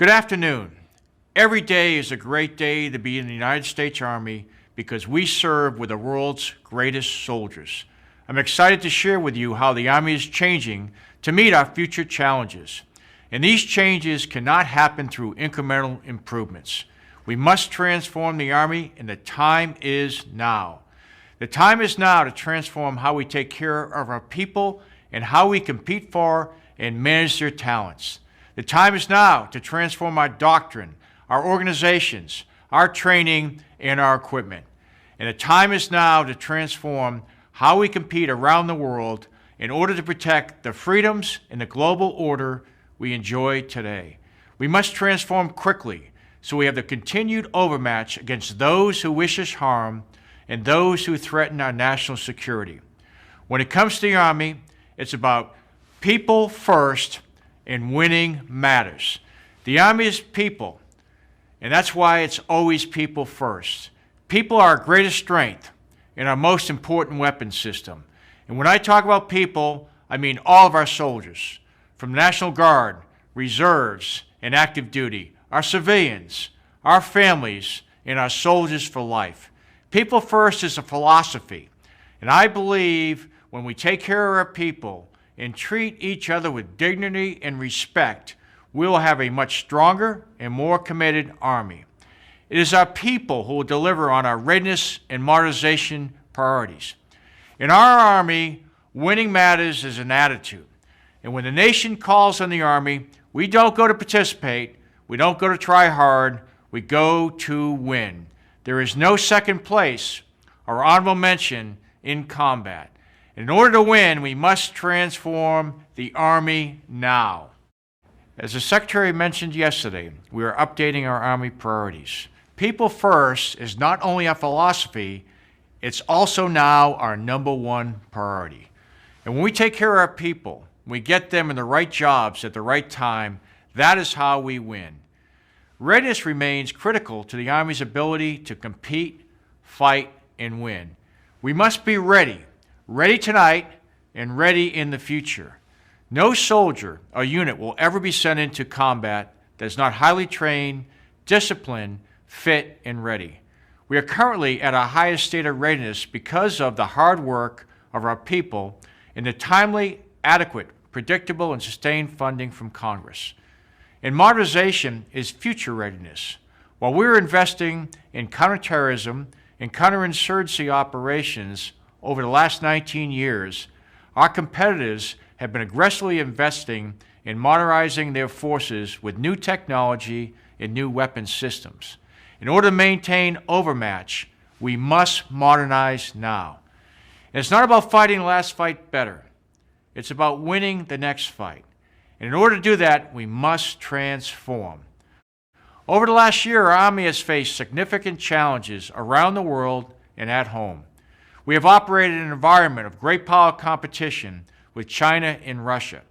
Good afternoon. Every day is a great day to be in the United States Army because we serve with the world's greatest soldiers. I'm excited to share with you how the Army is changing to meet our future challenges. And these changes cannot happen through incremental improvements. We must transform the Army, and the time is now. The time is now to transform how we take care of our people and how we compete for and manage their talents. The time is now to transform our doctrine, our organizations, our training, and our equipment. And the time is now to transform how we compete around the world in order to protect the freedoms and the global order we enjoy today. We must transform quickly so we have the continued overmatch against those who wish us harm and those who threaten our national security. When it comes to the Army, it's about people first, and winning matters. The Army is people, and that's why it's always people first. People are our greatest strength and our most important weapon system. And when I talk about people, I mean all of our soldiers, from National Guard, reserves, and active duty, our civilians, our families, and our soldiers for life. People first is a philosophy, and I believe when we take care of our people and treat each other with dignity and respect, we will have a much stronger and more committed Army. It is our people who will deliver on our readiness and modernization priorities. In our Army, winning matters is an attitude. And when the nation calls on the Army, we don't go to participate, we don't go to try hard, we go to win. There is no second place or honorable mention in combat. In order to win, we must transform the Army now. As the Secretary mentioned yesterday, we are updating our Army priorities. People first is not only a philosophy, it's also now our number one priority. And when we take care of our people, we get them in the right jobs at the right time, that is how we win. Readiness remains critical to the Army's ability to compete, fight, and win. We must be ready tonight and ready in the future. No soldier or unit will ever be sent into combat that is not highly trained, disciplined, fit, and ready. We are currently at our highest state of readiness because of the hard work of our people and the timely, adequate, predictable, and sustained funding from Congress. And modernization is future readiness. While we're investing in counterterrorism and counterinsurgency operations over the last 19 years, our competitors have been aggressively investing in modernizing their forces with new technology and new weapon systems. In order to maintain overmatch, we must modernize now. And it's not about fighting the last fight better. It's about winning the next fight. And in order to do that, we must transform. Over the last year, our Army has faced significant challenges around the world and at home. We have operated in an environment of great power competition with China and Russia,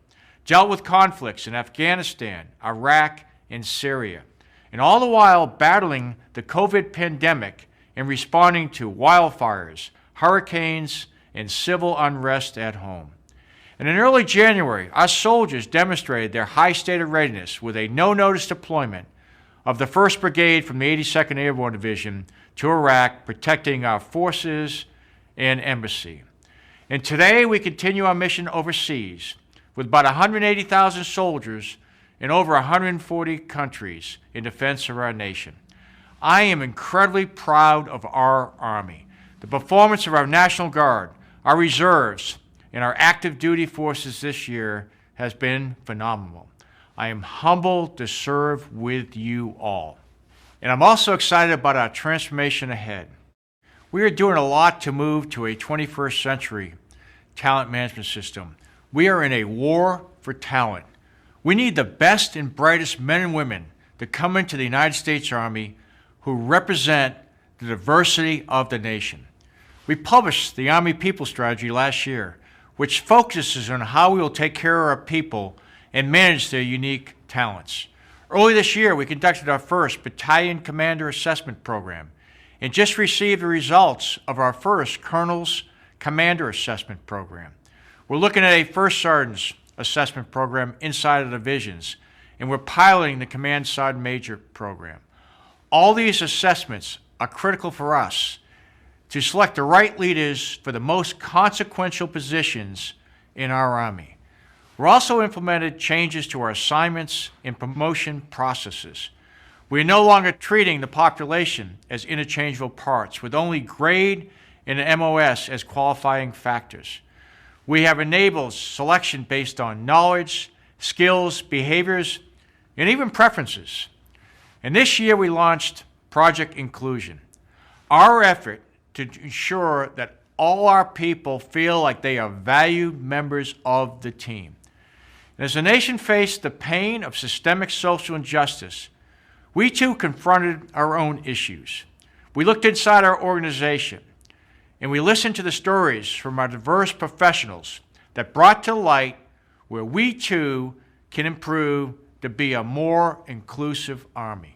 dealt with conflicts in Afghanistan, Iraq, and Syria, and all the while battling the COVID pandemic and responding to wildfires, hurricanes, and civil unrest at home. And in early January, our soldiers demonstrated their high state of readiness with a no-notice deployment of the 1st Brigade from the 82nd Airborne Division to Iraq, protecting our forces and embassy. And today we continue our mission overseas with about 180,000 soldiers in over 140 countries in defense of our nation. I am incredibly proud of our Army. The performance of our National Guard, our reserves, and our active duty forces this year has been phenomenal. I am humbled to serve with you all. And I'm also excited about our transformation ahead. We are doing a lot to move to a 21st century talent management system. We are in a war for talent. We need the best and brightest men and women to come into the United States Army who represent the diversity of the nation. We published the Army People Strategy last year, which focuses on how we will take care of our people and manage their unique talents. Early this year, we conducted our first Battalion Commander Assessment Program and just received the results of our first Colonel's Commander Assessment Program. We're looking at a First Sergeant's Assessment Program inside of the divisions and we're piloting the Command Sergeant Major program. All these assessments are critical for us to select the right leaders for the most consequential positions in our Army. We're also implemented changes to our assignments and promotion processes. We are no longer treating the population as interchangeable parts with only grade and MOS as qualifying factors. We have enabled selection based on knowledge, skills, behaviors, and even preferences. And this year we launched Project Inclusion, our effort to ensure that all our people feel like they are valued members of the team. And as the nation faced the pain of systemic social injustice, we too confronted our own issues. We looked inside our organization, and we listened to the stories from our diverse professionals that brought to light where we too can improve to be a more inclusive Army.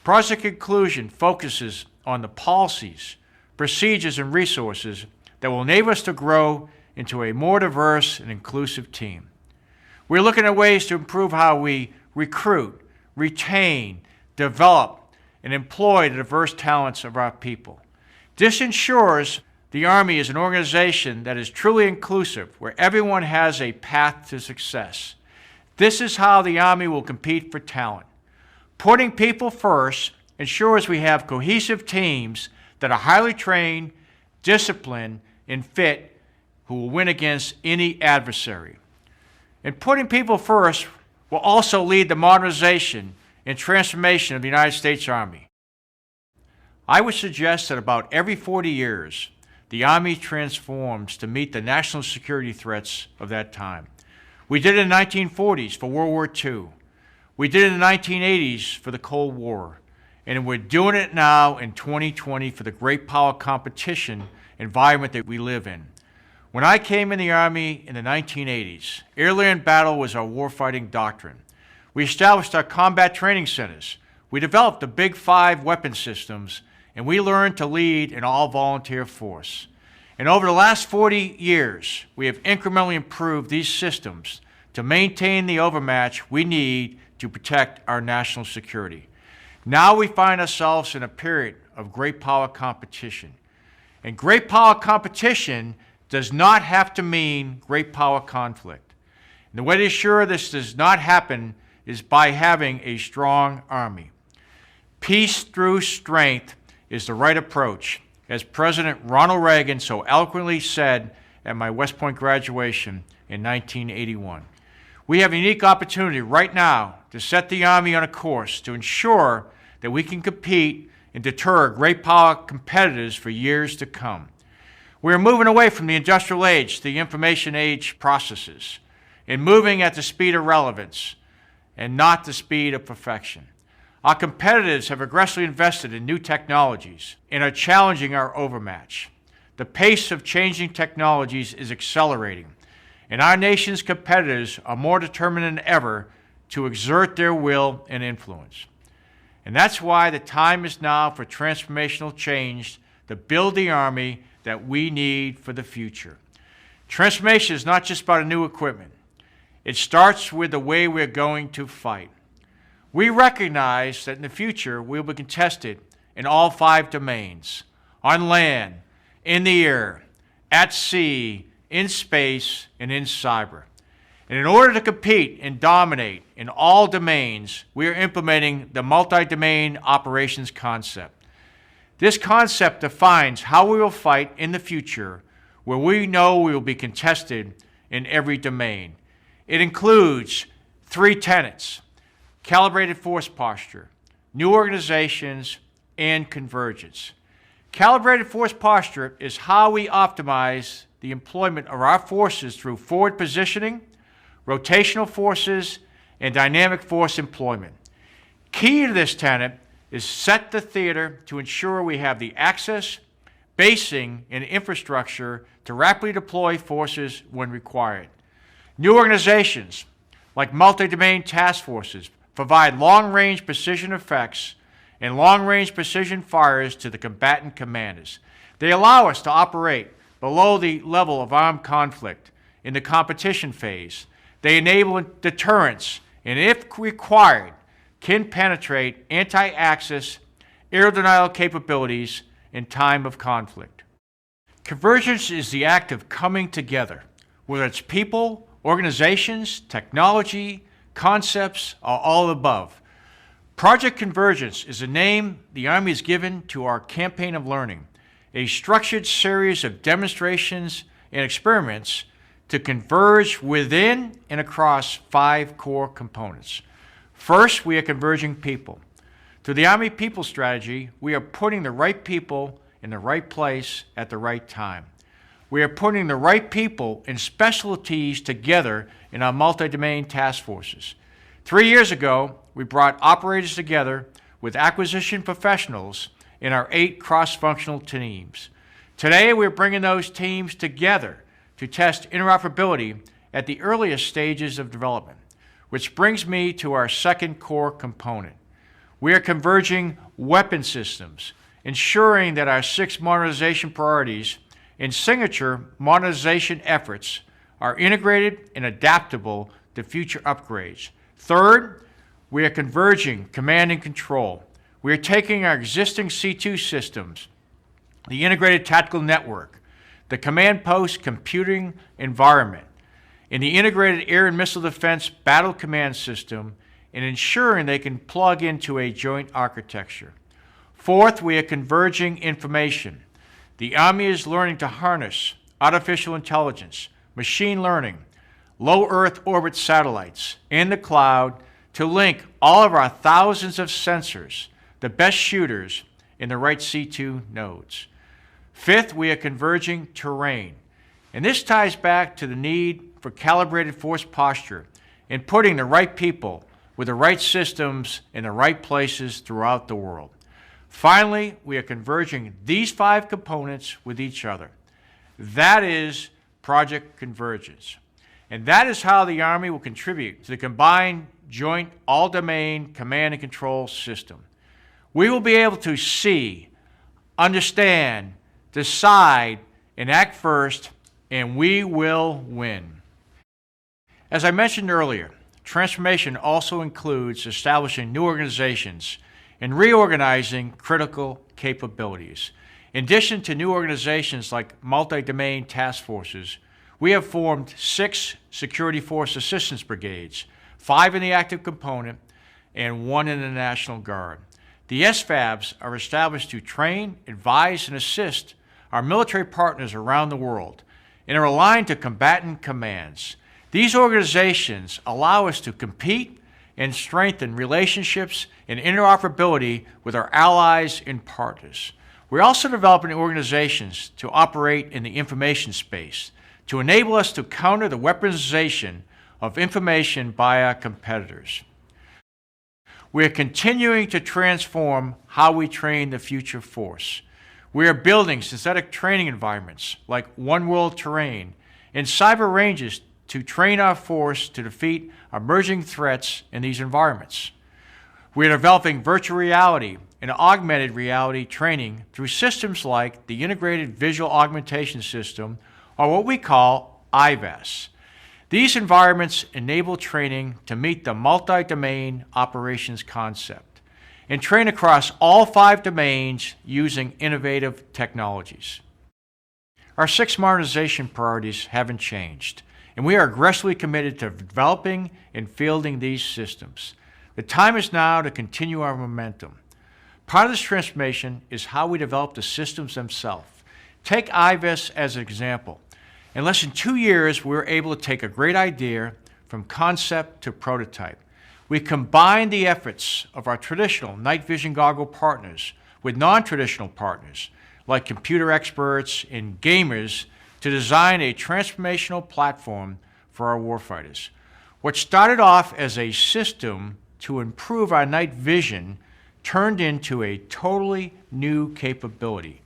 Project Inclusion focuses on the policies, procedures, and resources that will enable us to grow into a more diverse and inclusive team. We're looking at ways to improve how we recruit, retain, develop, and employ the diverse talents of our people. This ensures the Army is an organization that is truly inclusive, where everyone has a path to success. This is how the Army will compete for talent. Putting people first ensures we have cohesive teams that are highly trained, disciplined, and fit, who will win against any adversary. And putting people first will also lead the modernization and transformation of the United States Army. I would suggest that about every 40 years, the Army transforms to meet the national security threats of that time. We did it in the 1940s for World War II. We did it in the 1980s for the Cold War. And we're doing it now in 2020 for the great power competition environment that we live in. When I came in the Army in the 1980s, air-land battle was our warfighting doctrine. We established our combat training centers. We developed the Big Five weapon systems, and we learned to lead an all-volunteer force. And over the last 40 years, we have incrementally improved these systems to maintain the overmatch we need to protect our national security. Now we find ourselves in a period of great power competition. And great power competition does not have to mean great power conflict. And the way to ensure this does not happen is by having a strong Army. Peace through strength is the right approach, as President Ronald Reagan so eloquently said at my West Point graduation in 1981. We have a unique opportunity right now to set the Army on a course to ensure that we can compete and deter great power competitors for years to come. We are moving away from the industrial age to the information age processes and moving at the speed of relevance and not the speed of perfection. Our competitors have aggressively invested in new technologies and are challenging our overmatch. The pace of changing technologies is accelerating, and our nation's competitors are more determined than ever to exert their will and influence. And that's why the time is now for transformational change to build the Army that we need for the future. Transformation is not just about new equipment. It starts with the way we're going to fight. We recognize that in the future we will be contested in all 5 domains: on land, in the air, at sea, in space, and in cyber. And in order to compete and dominate in all domains, we are implementing the multi-domain operations concept. This concept defines how we will fight in the future, where we know we will be contested in every domain. It includes 3 tenets: calibrated force posture, new organizations, and convergence. Calibrated force posture is how we optimize the employment of our forces through forward positioning, rotational forces, and dynamic force employment. Key to this tenet is set the theater to ensure we have the access, basing, and infrastructure to rapidly deploy forces when required. New organizations, like multi-domain task forces, provide long-range precision effects and long-range precision fires to the combatant commanders. They allow us to operate below the level of armed conflict in the competition phase. They enable deterrence and if required, can penetrate anti-access, air denial capabilities in time of conflict. Convergence is the act of coming together, whether it's people, organizations, technology, concepts, or all of the above. Project Convergence is a name the Army has given to our campaign of learning, a structured series of demonstrations and experiments to converge within and across 5 core components. First, we are converging people. Through the Army People Strategy, we are putting the right people in the right place at the right time. We are putting the right people and specialties together in our multi-domain task forces. 3 years ago, we brought operators together with acquisition professionals in our 8 cross-functional teams. Today, we're bringing those teams together to test interoperability at the earliest stages of development, which brings me to our second core component. We are converging weapon systems, ensuring that our 6 modernization priorities and signature modernization efforts are integrated and adaptable to future upgrades. Third, we are converging command and control. We are taking our existing C2 systems, the integrated tactical network, the command post computing environment, and the integrated air and missile defense battle command system, and ensuring they can plug into a joint architecture. Fourth, we are converging information. The Army is learning to harness artificial intelligence, machine learning, low Earth orbit satellites, and the cloud to link all of our thousands of sensors, the best shooters, in the right C2 nodes. Fifth, we are converging terrain. And this ties back to the need for calibrated force posture and putting the right people with the right systems in the right places throughout the world. Finally, we are converging these 5 components with each other. That is Project Convergence. And that is how the Army will contribute to the combined joint all-domain command and control system. We will be able to see, understand, decide, and act first, and we will win. As I mentioned earlier, transformation also includes establishing new organizations and reorganizing critical capabilities. In addition to new organizations like multi-domain task forces, we have formed 6 security force assistance brigades, 5 in the active component and 1 in the National Guard. The SFABs are established to train, advise, and assist our military partners around the world and are aligned to combatant commands. These organizations allow us to compete and strengthen relationships and interoperability with our allies and partners. We're also developing organizations to operate in the information space to enable us to counter the weaponization of information by our competitors. We are continuing to transform how we train the future force. We are building synthetic training environments like One World Terrain and cyber ranges to train our force to defeat emerging threats in these environments. We are developing virtual reality and augmented reality training through systems like the Integrated Visual Augmentation System, or what we call IVAS. These environments enable training to meet the multi-domain operations concept and train across all 5 domains using innovative technologies. Our 6 modernization priorities haven't changed, and we are aggressively committed to developing and fielding these systems. The time is now to continue our momentum. Part of this transformation is how we develop the systems themselves. Take IVAS as an example. In less than 2 years, we were able to take a great idea from concept to prototype. We combined the efforts of our traditional night vision goggle partners with non-traditional partners, like computer experts and gamers, to design a transformational platform for our warfighters. What started off as a system to improve our night vision turned into a totally new capability.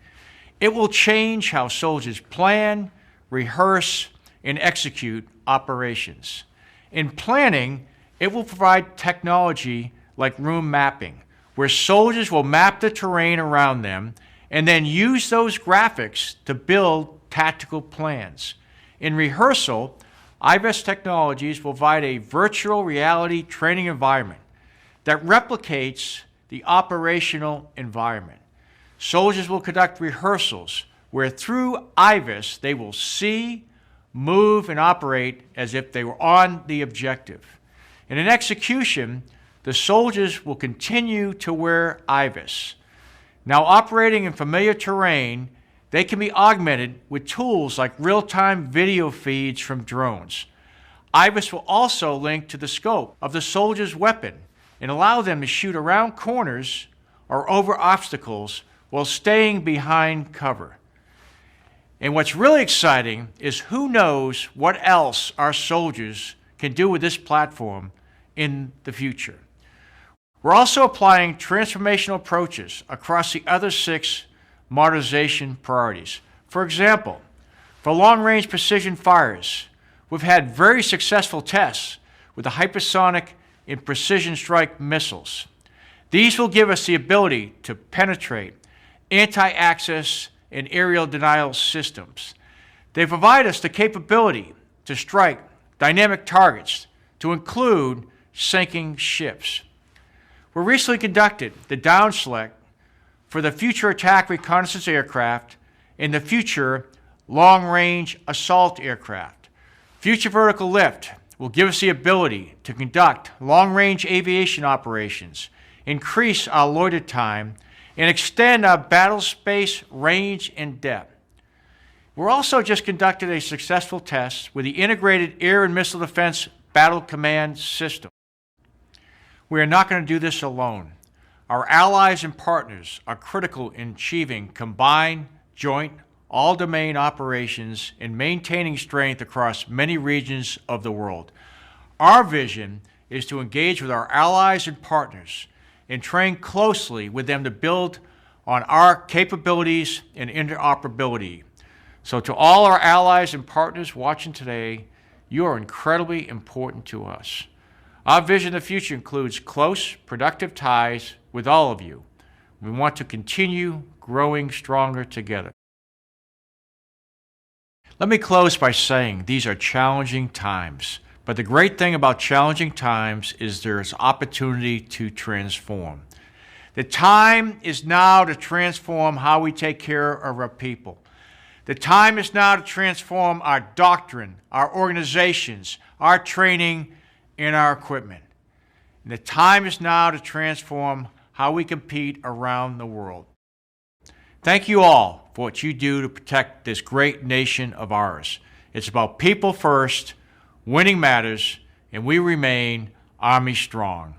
It will change how soldiers plan, rehearse, and execute operations. In planning, it will provide technology like room mapping, where soldiers will map the terrain around them and then use those graphics to build tactical plans. In rehearsal, IVAS technologies will provide a virtual reality training environment that replicates the operational environment. Soldiers will conduct rehearsals where through IVAS they will see, move, and operate as if they were on the objective. And in execution, the soldiers will continue to wear IVAS. Now operating in familiar terrain, they can be augmented with tools like real-time video feeds from drones. IVAS will also link to the scope of the soldier's weapon and allow them to shoot around corners or over obstacles while staying behind cover. And what's really exciting is who knows what else our soldiers can do with this platform in the future. We're also applying transformational approaches across the other 6 modernization priorities. For example, for long-range precision fires, we've had very successful tests with the hypersonic and precision strike missiles. These will give us the ability to penetrate anti-access and aerial denial systems. They provide us the capability to strike dynamic targets, to include sinking ships. We recently conducted the down select for the Future Attack Reconnaissance Aircraft and the Future Long-Range Assault Aircraft. Future Vertical Lift will give us the ability to conduct long-range aviation operations, increase our loiter time, and extend our battle space range and depth. We're also just conducted a successful test with the Integrated Air and Missile Defense Battle Command System. We are not going to do this alone. Our allies and partners are critical in achieving combined, joint, all-domain operations and maintaining strength across many regions of the world. Our vision is to engage with our allies and partners and train closely with them to build on our capabilities and interoperability. So to all our allies and partners watching today, you are incredibly important to us. Our vision of the future includes close, productive ties with all of you. We want to continue growing stronger together. Let me close by saying these are challenging times, but the great thing about challenging times is there's opportunity to transform. The time is now to transform how we take care of our people. The time is now to transform our doctrine, our organizations, our training, and our equipment. And the time is now to transform how we compete around the world. Thank you all for what you do to protect this great nation of ours. It's about people first, winning matters, and we remain Army strong.